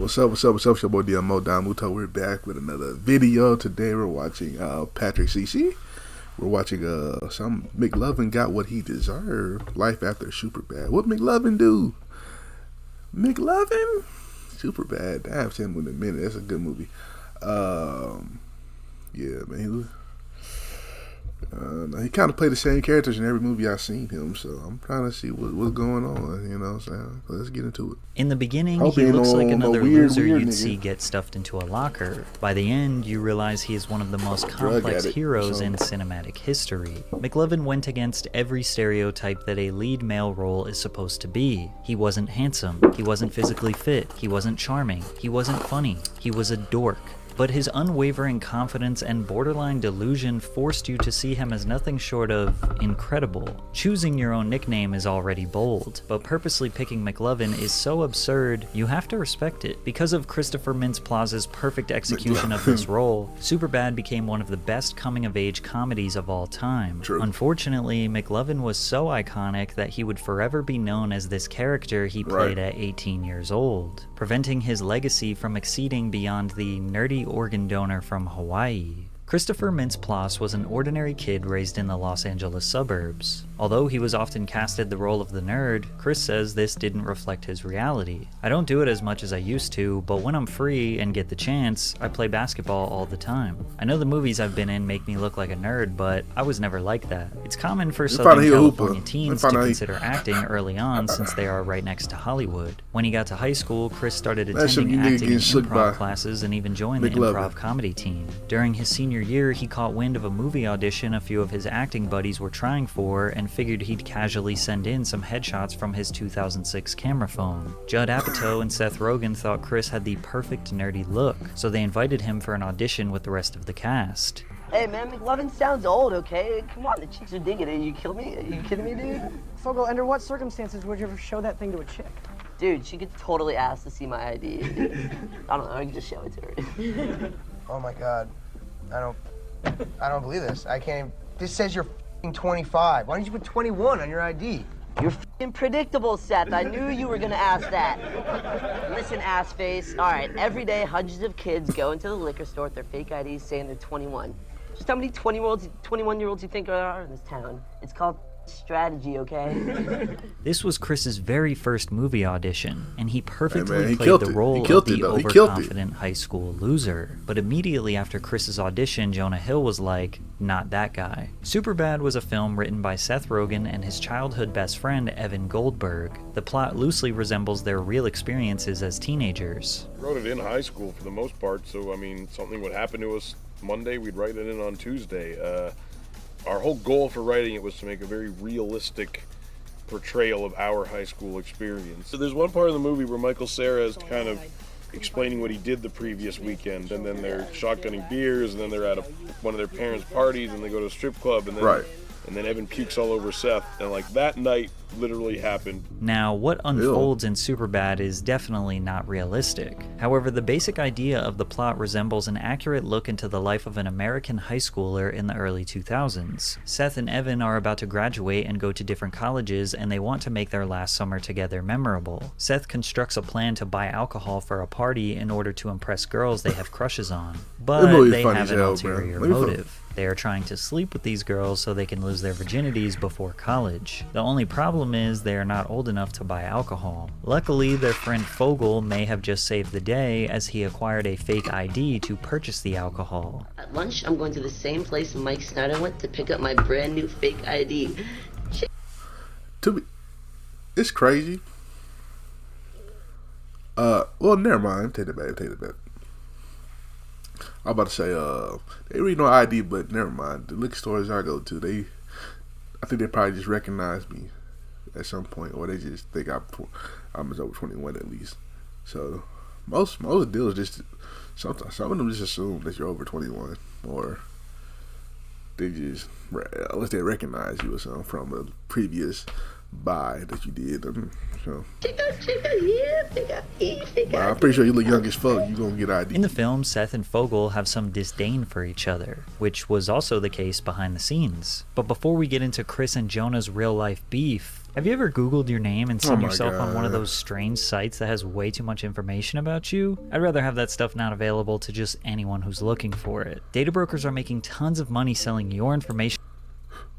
What's up? What's up? What's up? It's your boy Domuto. We're back with another video. Today we're watching Patrick CC. We're watching some McLovin got what he deserved. Life after Superbad. What McLovin do? McLovin? Superbad. I haven't seen him in a minute. That's a good movie. Yeah, man. He was. He kind of played the same characters in every movie I've seen him, so I'm trying to see what's going on, you know what I'm saying? So let's get into it. In the beginning, he looks like another loser you'd see get stuffed into a locker. By the end, you realize he is one of the most complex heroes in cinematic history. McLovin went against every stereotype that a lead male role is supposed to be. He wasn't handsome, he wasn't physically fit, he wasn't charming, he wasn't funny, he was a dork. But his unwavering confidence and borderline delusion forced you to see him as nothing short of incredible. Choosing your own nickname is already bold, but purposely picking McLovin is so absurd, you have to respect it. Because of Christopher Mintz-Plaza's perfect execution of this role, Superbad became one of the best coming-of-age comedies of all time. True. Unfortunately, McLovin was so iconic that he would forever be known as this character he played at 18 years old, preventing his legacy from exceeding beyond the nerdy organ donor from Hawaii. Christopher Mintz-Plasse was an ordinary kid raised in the Los Angeles suburbs. Although he was often casted the role of the nerd, Chris says this didn't reflect his reality. I don't do it as much as I used to, but when I'm free and get the chance, I play basketball all the time. I know the movies I've been in make me look like a nerd, but I was never like that. It's common for Southern California teens to consider acting early on since they are right next to Hollywood. When he got to high school, Chris started attending acting and improv classes and even joined the improv comedy team. During his senior year, he caught wind of a movie audition a few of his acting buddies were trying for and figured he'd casually send in some headshots from his 2006 camera phone. Judd Apatow and Seth Rogen thought Chris had the perfect nerdy look, so they invited him for an audition with the rest of the cast. Hey man, McLovin sounds old, okay? Come on, the chicks are digging it. You kidding me? Are you kidding me, dude? Fogel, under what circumstances would you ever show that thing to a chick? Dude, she could totally ask to see my ID. I don't know, I can just show it to her. Oh my god. I don't believe this. I can't even, this says you're f***ing 25. Why don't you put 21 on your ID? You're f***ing predictable, Seth. I knew you were gonna ask that. Listen, ass face. All right, every day hundreds of kids go into the liquor store with their fake IDs saying they're 21. Just how many 21-year-olds you think there are in this town? It's called strategy, okay? This was Chris's very first movie audition, and he perfectly played the role of the overconfident high school loser. But immediately after Chris's audition, Jonah Hill was like, not that guy. Superbad was a film written by Seth Rogen and his childhood best friend, Evan Goldberg. The plot loosely resembles their real experiences as teenagers. I wrote it in high school for the most part, so I mean, something would happen to us Monday, we'd write it in on Tuesday. Our whole goal for writing it was to make a very realistic portrayal of our high school experience. So there's one part of the movie where Michael Cera is kind of explaining what he did the previous weekend, and then they're shotgunning beers, and then they're at one of their parents' parties, and they go to a strip club, and then Evan pukes all over Seth, and like that night literally happened. Now, what unfolds in Superbad is definitely not realistic. However, the basic idea of the plot resembles an accurate look into the life of an American high schooler in the early 2000s. Seth and Evan are about to graduate and go to different colleges, and they want to make their last summer together memorable. Seth constructs a plan to buy alcohol for a party in order to impress girls they have crushes on. But they have an ulterior motive. They are trying to sleep with these girls so they can lose their virginities before college. The only problem is they are not old enough to buy alcohol. Luckily, their friend Fogel may have just saved the day as he acquired a fake ID to purchase the alcohol. At lunch, I'm going to the same place Mike Snyder went to pick up my brand new fake ID. It's crazy. Well, never mind. Take it back. I'm about to say, they really no ID, but never mind. The liquor stores I go to, I think they probably just recognize me at some point, or they just think I'm over 21 at least. So most deals just some of them just assume that you're over 21, or they just unless they recognize you or something from a previous buy that you did. So. I'm pretty sure you look young as fuck. You gonna get ID. In the film, Seth and Fogel have some disdain for each other, which was also the case behind the scenes. But before we get into Chris and Jonah's real-life beef, Have you ever Googled your name and seen my yourself on one of God. those strange sites that has way too much information about you? I'd rather have that stuff not available to just anyone who's looking for it. Data brokers are making tons of money selling your information.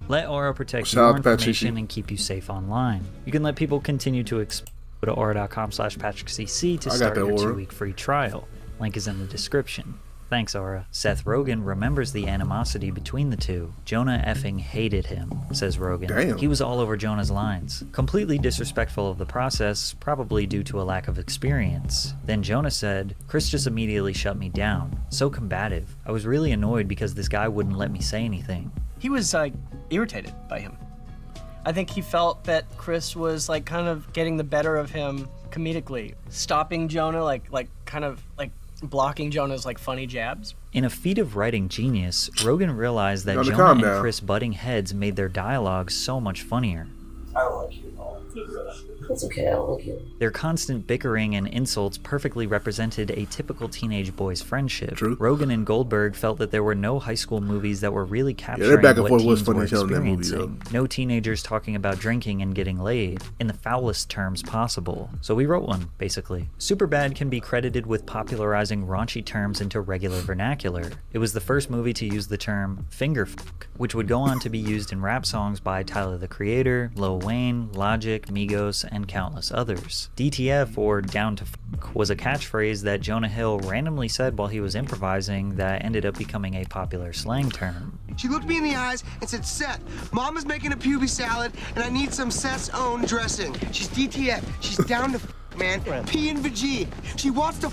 Let Aura protect Shout your out to Patrick information CC. and keep you safe online. You can let people continue to go to aura.com/PatrickCC to I got start that your Aura. 2-week free trial. Link is in the description. Thanks, Aura. Seth Rogen remembers the animosity between the two. Jonah effing hated him, says Rogen. Damn. He was all over Jonah's lines. Completely disrespectful of the process, probably due to a lack of experience. Then Jonah said, Chris just immediately shut me down. So combative. I was really annoyed because this guy wouldn't let me say anything. He was irritated by him. I think he felt that Chris was like kind of getting the better of him comedically, stopping Jonah, kind of blocking Jonah's like funny jabs. In a feat of writing genius, Rogen realized that Gotta Jonah calm and down. Chris butting heads made their dialogue so much funnier. I don't like you at all. That's okay, I don't like you. Their constant bickering and insults perfectly represented a typical teenage boy's friendship. True. Rogen and Goldberg felt that there were no high school movies that were really their capturing back and what forth was teens funny were as hell in that movie, experiencing. No teenagers talking about drinking and getting laid, in the foulest terms possible. So we wrote one, basically. Superbad can be credited with popularizing raunchy terms into regular vernacular. It was the first movie to use the term finger fuck, which would go on to be used in rap songs by Tyler the Creator, Lil Wayne, Logic, Migos, and countless others. DTF, or down to fuck, was a catchphrase that Jonah Hill randomly said while he was improvising that ended up becoming a popular slang term. She looked me in the eyes and said, Seth, Mama's making a puby salad and I need some Seth's own dressing. She's DTF. She's down to man. P and Vg. She wants to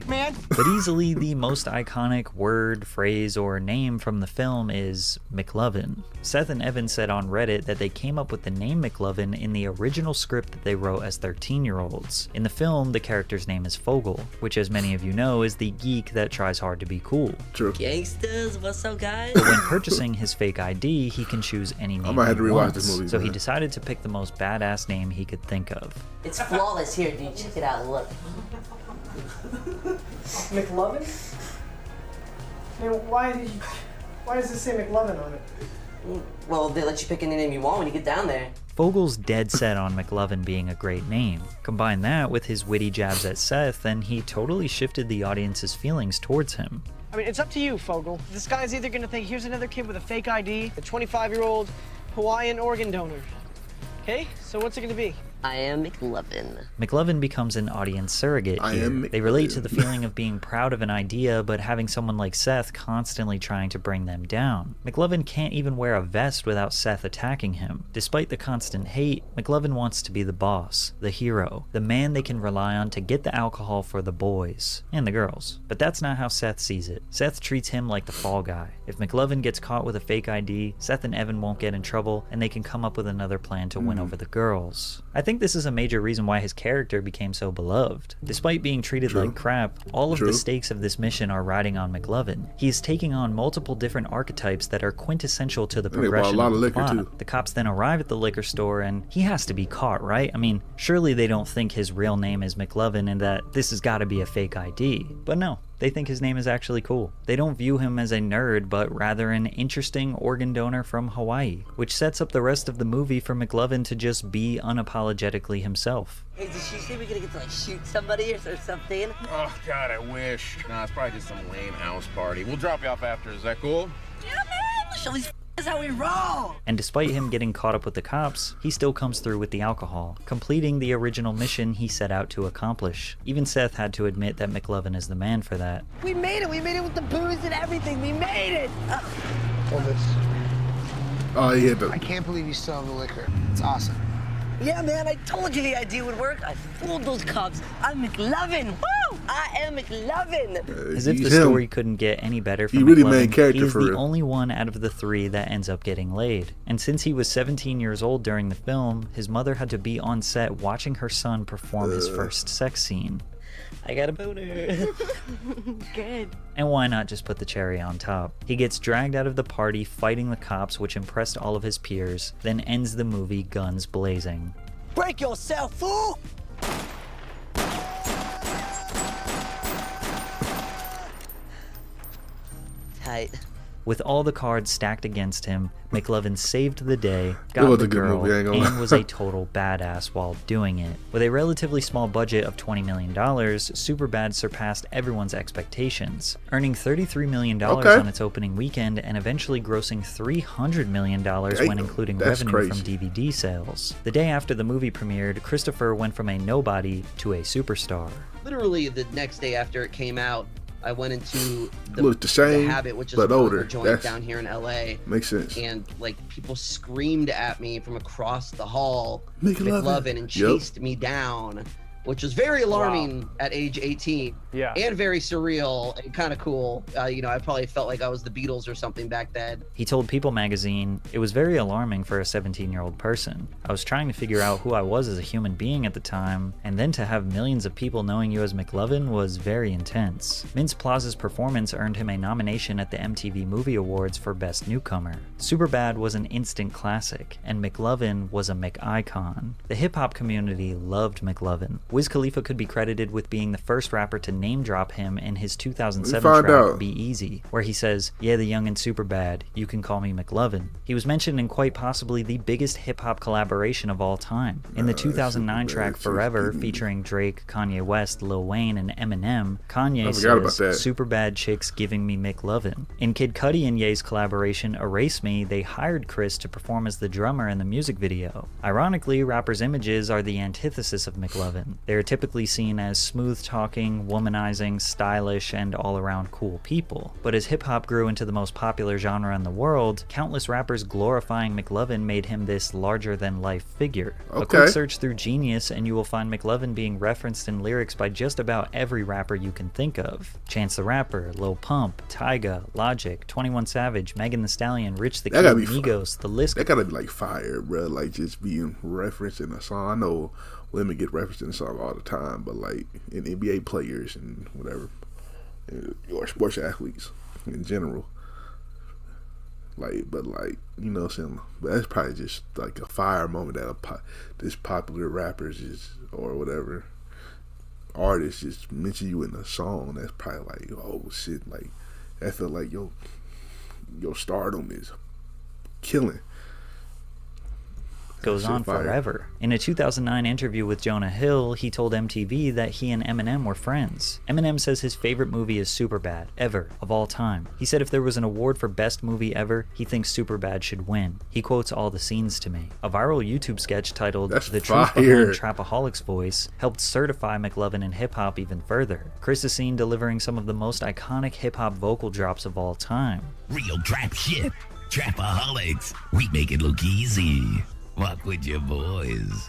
man. But easily the most iconic word, phrase, or name from the film is McLovin. Seth and Evan said on Reddit that they came up with the name McLovin in the original script that they wrote as 13-year-olds. In the film, the character's name is Fogel, which, as many of you know, is the geek that tries hard to be cool. True. Gangsters, what's up, guys? But when purchasing his fake ID, he can choose any name might have to he rewatch wants, this movie, so he man. decided to pick the most badass name he could think of. It's flawless. Here, dude. Check it out. Look. McLovin? Man, why does it say McLovin on it? Well, they let you pick any name you want when you get down there. Fogel's dead set on McLovin being a great name. Combine that with his witty jabs at Seth, and he totally shifted the audience's feelings towards him. I mean, it's up to you, Fogel. This guy's either gonna think, here's another kid with a fake ID, a 25-year-old Hawaiian organ donor. Okay, so what's it gonna be? I am McLovin. McLovin becomes an audience surrogate I here. am They relate to McLovin. the feeling of being proud of an idea, but having someone like Seth constantly trying to bring them down. McLovin can't even wear a vest without Seth attacking him. Despite the constant hate, McLovin wants to be the boss, the hero, the man they can rely on to get the alcohol for the boys and the girls. But that's not how Seth sees it. Seth treats him like the fall guy. If McLovin gets caught with a fake ID, Seth and Evan won't get in trouble, and they can come up with another plan to win over the girls. I think this is a major reason why his character became so beloved. Despite being treated True. like crap, all of True. the stakes of this mission are riding on McLovin. He is taking on multiple different archetypes that are quintessential to the They bought a progression lot of of the liquor, plot. too. The cops then arrive at the liquor store and he has to be caught, right? I mean, surely they don't think his real name is McLovin and that this has got to be a fake ID. But no. They think his name is actually cool. They don't view him as a nerd, but rather an interesting organ donor from Hawaii, which sets up the rest of the movie for McLovin to just be unapologetically himself. Hey, did she say we're gonna get to like shoot somebody or something? Oh, God, I wish. Nah, it's probably just some lame house party. We'll drop you off after. Is that cool? Yeah, man. Show these f***ers how we roll. And despite him getting caught up with the cops, he still comes through with the alcohol, completing the original mission he set out to accomplish. Even Seth had to admit that McLovin is the man for that. We made it. We made it with the booze and everything. We made it. Well, this. Oh, he hit the. I can't believe you still have the liquor. It's awesome. Yeah, man. I told you the idea would work. I fooled those cops. I'm McLovin. Woo! I am McLovin. As if the He's him. story couldn't get any better for He really McLovin, main character he is for the real. only one out of the three that ends up getting laid. And since he was 17 years old during the film, his mother had to be on set watching her son perform his first sex scene. I got a boner. Good. And why not just put the cherry on top? He gets dragged out of the party fighting the cops, which impressed all of his peers, then ends the movie guns blazing. Break yourself, fool! Tight. With all the cards stacked against him, McLovin saved the day, got was the a good girl, movie, I ain't gonna and was a total badass while doing it. With a relatively small budget of $20 million, Superbad surpassed everyone's expectations, earning $33 million on its opening weekend and eventually grossing $300 million when including revenue from DVD sales. The day after the movie premiered, Christopher went from a nobody to a superstar. Literally the next day after it came out, I went into the same, Habit, which is but a older. joint down here in LA. Makes sense. And like people screamed at me from across the hall, McLovin, and chased me down, which was very alarming at age 18. Yeah. And very surreal and kind of cool. You know, I probably felt like I was the Beatles or something back then. He told People magazine, "It was very alarming for a 17-year-old person. I was trying to figure out who I was as a human being at the time, and then to have millions of people knowing you as McLovin was very intense." Mintz Plaza's performance earned him a nomination at the MTV Movie Awards for Best Newcomer. Superbad was an instant classic, and McLovin was a McIcon. The hip-hop community loved McLovin. Wiz Khalifa could be credited with being the first rapper to name drop him in his 2007 track Be Easy, where he says, "Yeah, the young and Superbad, you can call me McLovin." He was mentioned in quite possibly the biggest hip-hop collaboration of all time. In the 2009 track Forever, featuring Drake, Kanye West, Lil Wayne, and Eminem, Kanye says, "Superbad chicks giving me McLovin." In Kid Cudi and Ye's collaboration Erase Me, they hired Chris to perform as the drummer in the music video. Ironically, rappers' images are the antithesis of McLovin. They are typically seen as smooth-talking, womanizing, stylish, and all-around cool people. But as hip-hop grew into the most popular genre in the world, countless rappers glorifying McLovin made him this larger-than-life figure. A quick search through Genius and you will find McLovin being referenced in lyrics by just about every rapper you can think of. Chance the Rapper, Lil Pump, Tyga, Logic, 21 Savage, Megan Thee Stallion, Rich the Kid, Migos, the list. That gotta be like fire, bro. Like just being referenced in a song. I know women get referenced in a song all the time, but like in NBA players and whatever, or sports athletes in general. Like, but like, you know what I'm saying? But that's probably just like a fire moment that this popular rappers is, or whatever, artists just mention you in a song. That's probably like, oh shit, like that feel like your stardom is killing. Goes on forever. In a 2009 interview with Jonah Hill, he told MTV that he and Eminem were friends. Eminem says his favorite movie is Superbad, ever, of all time. He said if there was an award for best movie ever, he thinks Superbad should win. He quotes all the scenes to me. A viral YouTube sketch titled The Truth Behind Trapaholic's Voice helped certify McLovin in hip-hop even further. Chris is seen delivering some of the most iconic hip-hop vocal drops of all time. Real trap shit. Trapaholics. We make it look easy. Walk with your boys.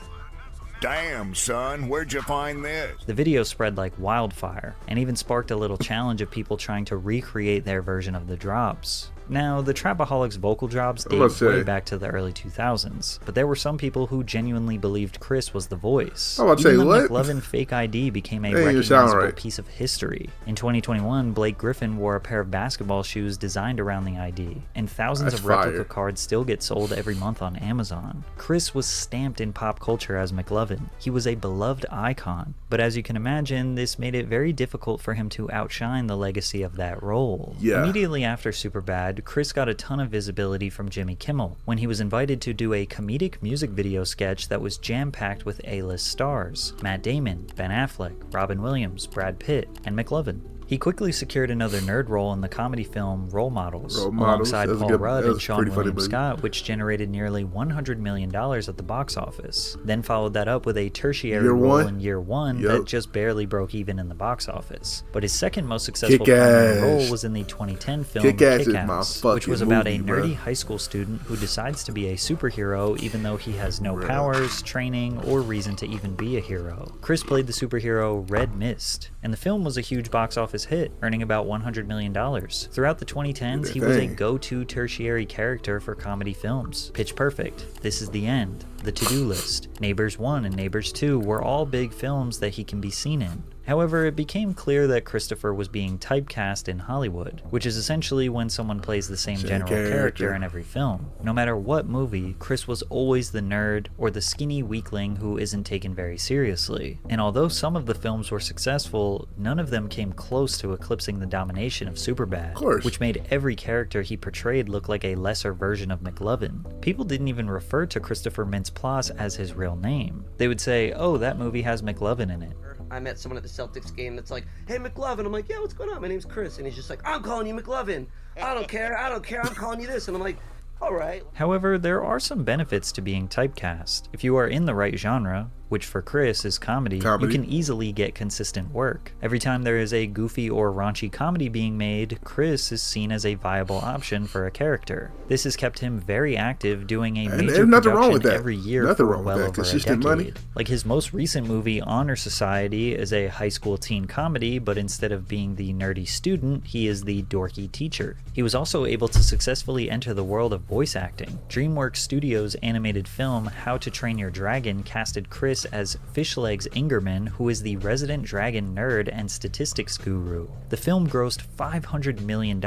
Damn, son, where'd you find this? The video spread like wildfire, and even sparked a little challenge of people trying to recreate their version of the drops. Now, the Trapaholics vocal drops date way back to the early 2000s, but there were some people who genuinely believed Chris was the voice. Even the McLovin fake ID became a recognizable piece of history. In 2021, Blake Griffin wore a pair of basketball shoes designed around the ID, and thousands of replica cards still get sold every month on Amazon. Chris was stamped in pop culture as McLovin. He was a beloved icon, but as you can imagine, this made it very difficult for him to outshine the legacy of that role. Immediately after Superbad, Chris got a ton of visibility from Jimmy Kimmel when he was invited to do a comedic music video sketch that was jam-packed with A-list stars: Matt Damon, Ben Affleck, Robin Williams, Brad Pitt, and McLovin. He quickly secured another nerd role in the comedy film Role Models, alongside Paul Rudd and Sean William Scott, which generated nearly $100 million at the box office. Then followed that up with a tertiary role in Year One that just barely broke even in the box office. But his second most successful primary role was in the 2010 film Kick-Ass, which was about a nerdy high school student who decides to be a superhero even though he has no powers, training, or reason to even be a hero. Chris played the superhero Red Mist, and the film was a huge box office hit, earning about $100 million. Throughout the 2010s, he was a go-to tertiary character for comedy films. Pitch Perfect, This Is the End, The To-Do List, Neighbors 1 and Neighbors 2 were all big films that he can be seen in. However, it became clear that Christopher was being typecast in Hollywood, which is essentially when someone plays the same general character in every film. No matter what movie, Chris was always the nerd or the skinny weakling who isn't taken very seriously. And although some of the films were successful, none of them came close to eclipsing the domination of Superbad, which made every character he portrayed look like a lesser version of McLovin. People didn't even refer to Christopher Mintz-Plasse as his real name. They would say, oh, that movie has McLovin in it. I met someone at the Celtics game that's like, hey, McLovin. I'm like, yeah, what's going on? My name's Chris. And he's just like, I'm calling you McLovin. I don't care. I'm calling you this. And I'm like, all right. However, there are some benefits to being typecast. If you are in the right genre, which for Chris is comedy, you can easily get consistent work. Every time there is a goofy or raunchy comedy being made, Chris is seen as a viable option for a character. This has kept him very active, doing a major production every year for well over a decade. Like his most recent movie, Honor Society, is a high school teen comedy, but instead of being the nerdy student, he is the dorky teacher. He was also able to successfully enter the world of voice acting. DreamWorks Studios' animated film How to Train Your Dragon casted Chris as Fishlegs Ingerman, who is the resident dragon nerd and statistics guru. The film grossed $500 million,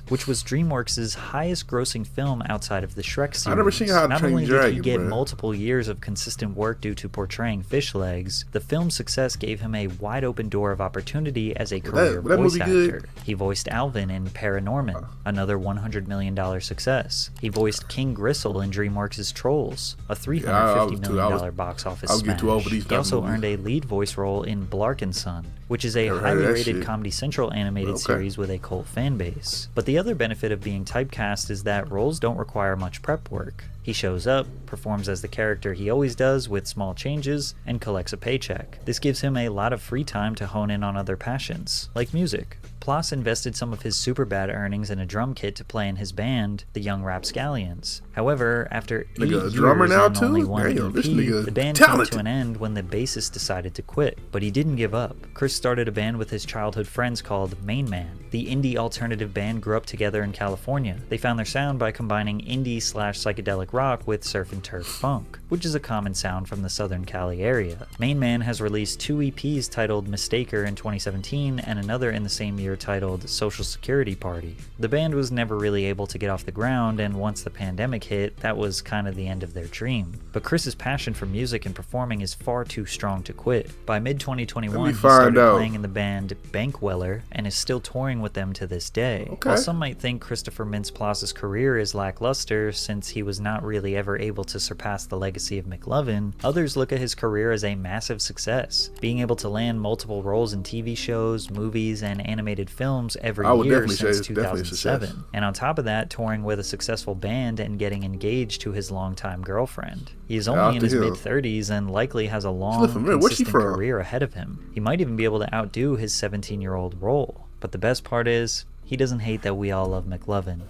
which was DreamWorks' highest grossing film outside of the Shrek series. I've never seen How to Train Your Dragon. Not only did he get multiple years of consistent work due to portraying Fishlegs, the film's success gave him a wide open door of opportunity as a career voice actor. He voiced Alvin in Paranorman, another $100 million success. He voiced King Gristle in DreamWorks' Trolls, a $350 million box office smash. He also earned a lead voice role in Blark & Son, which is a highly rated Comedy Central animated series with a cult fan base. But the other benefit of being typecast is that roles don't require much prep work. He shows up, performs as the character he always does with small changes, and collects a paycheck. This gives him a lot of free time to hone in on other passions, like music. Plasse invested some of his Superbad earnings in a drum kit to play in his band, the Young Rapscallions. However, after 8 years and only one EP, the band came to an end when the bassist decided to quit, but he didn't give up. Chris started a band with his childhood friends called Main Man. The indie alternative band grew up together in California. They found their sound by combining indie/psychedelic rock with surf and turf funk, which is a common sound from the Southern Cali area. Main Man has released 2 EPs titled Mistaker in 2017 and another in the same year titled Social Security Party. The band was never really able to get off the ground, and once the pandemic hit, that was kind of the end of their dream. But Chris's passion for music and performing is far too strong to quit. By mid-2021, he started playing in the band Bankweller and is still touring with them to this day. While some might think Christopher Mintz-Plasse's career is lackluster since he was not really ever able to surpass the legacy of McLovin, others look at his career as a massive success, being able to land multiple roles in TV shows, movies, and animated films every year since 2007. And on top of that, touring with a successful band and getting engaged to his longtime girlfriend. He is only in his mid-30s and likely has a long, consistent career ahead of him. He might even be able to outdo his 17-year-old role. But the best part is, he doesn't hate that we all love McLovin.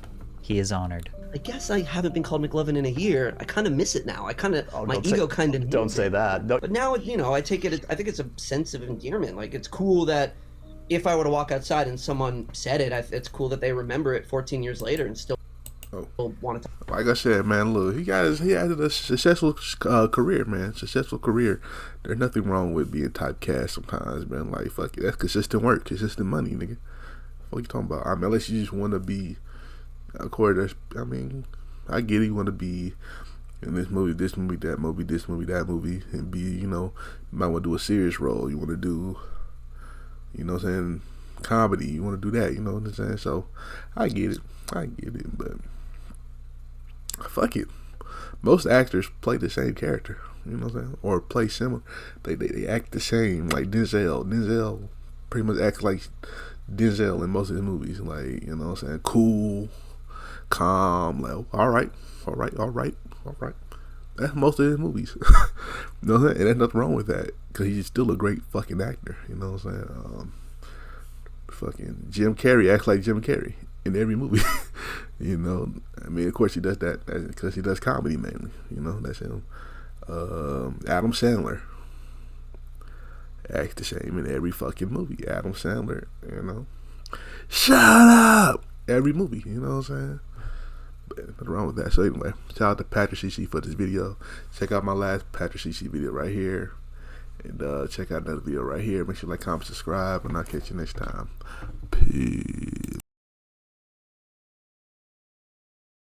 He is honored. I guess I haven't been called McLovin in a year. I kind of miss it now. My ego kind of... Don't say that. No. But now, I take it... I think it's a sense of endearment. Like, it's cool that if I were to walk outside and someone said it, it's cool that they remember it 14 years later and still want to... Like I said, man, look, he had a successful career, man. Successful career. There's nothing wrong with being typecast sometimes, man. Like, fuck it. That's consistent work, consistent money, nigga. What you talking about? I mean, unless you just want to be... I get it. You want to be in this movie, that movie, and be, you might want to do a serious role. You want to do, comedy. You want to do that. You know what I'm saying? So, I get it, but fuck it. Most actors play the same character. You know what I'm saying? Or play similar. They act the same. Like Denzel. Denzel pretty much acts like Denzel in most of his movies. Like, you know what I'm saying? Cool. Calm, like, all right. That's most of his movies. You know what I'm saying? And there's nothing wrong with that, because he's still a great fucking actor. You know what I'm saying? Fucking Jim Carrey acts like Jim Carrey in every movie. Of course he does that because he does comedy mainly. That's him. Adam Sandler acts the same in every fucking movie. Adam Sandler, shut up, every movie. You know what I'm saying? Nothing wrong with that. So anyway, shout out to Patrick CC for this video. Check out my last Patrick CC video right here. And check out another video right here. Make sure you like, comment, subscribe, and I'll catch you next time. Peace.